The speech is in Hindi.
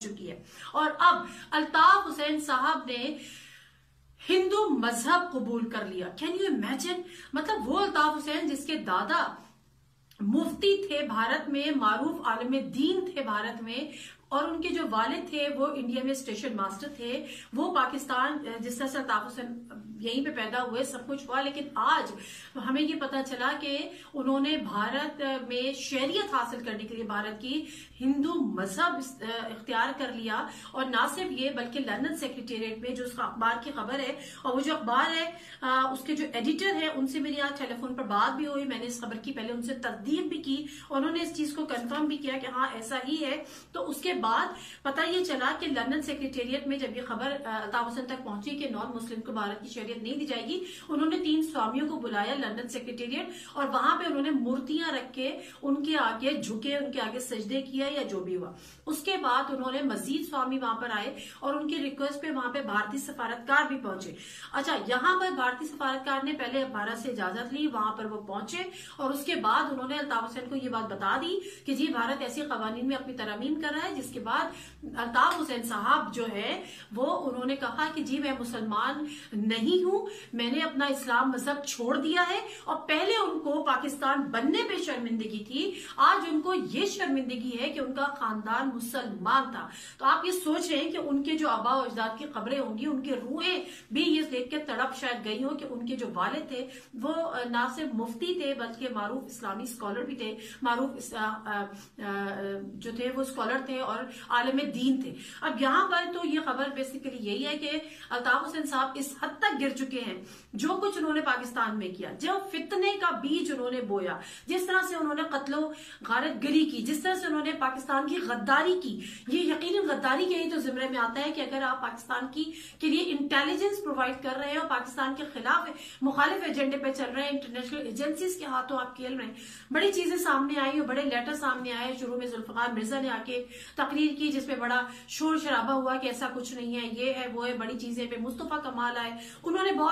चुकी है। और अब अल्ताफ हुसैन साहब ने हिंदू मजहब कबूल कर लिया। Can you imagine? मतलब वो अल्ताफ हुसैन जिसके दादा मुफ्ती थे भारत में, मारूफ आलम दीन थे भारत में, और उनके जो वालिद थे वो इंडिया में स्टेशन मास्टर थे, वो पाकिस्तान, जिस तरह से अल्ताफ हुसैन यहीं पे पैदा हुए, सब कुछ हुआ, लेकिन आज हमें ये पता चला कि उन्होंने भारत में शरीयत हासिल करने के लिए भारत की हिंदू मजहब इख्तियार कर लिया। और ना सिर्फ ये, बल्कि लंदन सेक्रेटेरिएट में जो उसका अखबार की खबर है, और वो जो अखबार है उसके जो एडिटर है, उनसे मेरी आज टेलीफोन पर बात भी हुई। मैंने इस खबर की पहले उनसे तस्दीक भी की, उन्होंने इस चीज को कंफर्म भी किया कि हाँ ऐसा ही है। तो उसके बाद पता ये चला कि लंदन सेक्रेटेरिएट में जब ये खबर अल्ताफ हुसैन तक पहुंची कि नॉन मुस्लिम को भारत की शरीयत नहीं दी जाएगी, उन्होंने 3 स्वामियों को बुलाया लंदन सेक्रेटेरिएट, और वहां पे उन्होंने मूर्तियां रख के उनके आगे झुके, उनके आगे सजदे किया या जो भी हुआ। उसके बाद उन्होंने मजीद स्वामी वहां पर आए और उनकी रिक्वेस्ट पे वहां पे भारतीय सफारतकार भी पहुंचे। अच्छा, यहाँ पर भारतीय सफारतकार ने पहले भारत से इजाजत ली, वहां पर वो पहुंचे, और उसके बाद उन्होंने अल्ताफ हुसैन को ये बात बता दी कि जी भारत ऐसे कवानीन में अपनी तरमीम कर रहा है। जिसके बाद अल्ताफ हुसैन साहब जो है वो उन्होंने कहा कि जी मैं मुसलमान नहीं हूं, मैंने अपना इस्लाम मजहब छोड़ दिया है, और पहले उनको पाकिस्तान बनने पे शर्मिंदगी थी, आज उनको ये शर्मिंदगी है कि उनका खानदान मुसलमान था। तो आप ये सोच रहे हैं कि उनके जो आबा और अजदाद की कब्रें होंगी, उनकी रूहें भी ये देख के तड़प शायद गई हो कि उनके जो वालिद थे वो ना सिर्फ मुफ्ती थे बल्कि मारूफ इस्लामी स्कॉलर भी थे, मारूफ जो थे वो स्कॉलर थे और आलम दीन थे। अब यहाँ पर तो ये खबर बेसिकली यही है कि अल्ताफ हुसैन साहब इस हद तक गिर चुके हैं, जो कुछ उन्होंने पाकिस्तान में किया, जो फितने का बीज उन्होंने बोया, जिस तरह से उन्होंने कत्लो गारतगिरी की, जिस तरह से उन्होंने पाकिस्तान की गद्दारी की, ये यकीनन गद्दारी के ही तो जिम्मे में आता है कि अगर आप पाकिस्तान की के लिए इंटेलिजेंस प्रोवाइड कर रहे हैं और पाकिस्तान के खिलाफ मुखालिफ एजेंडे पे चल रहे हैं, इंटरनेशनल एजेंसीज के हाथों आप खेल रहे हैं। बड़ी चीजें सामने आई और बड़े लेटर सामने आए। शुरू में जुल्फकार मिर्जा ने आके तकरीर की जिसमें बड़ा शोर शराबा हुआ कि ऐसा कुछ नहीं है, ये है वो है, बड़ी चीजें पे मुस्तफा कमाल आए, उन्होंने बहुत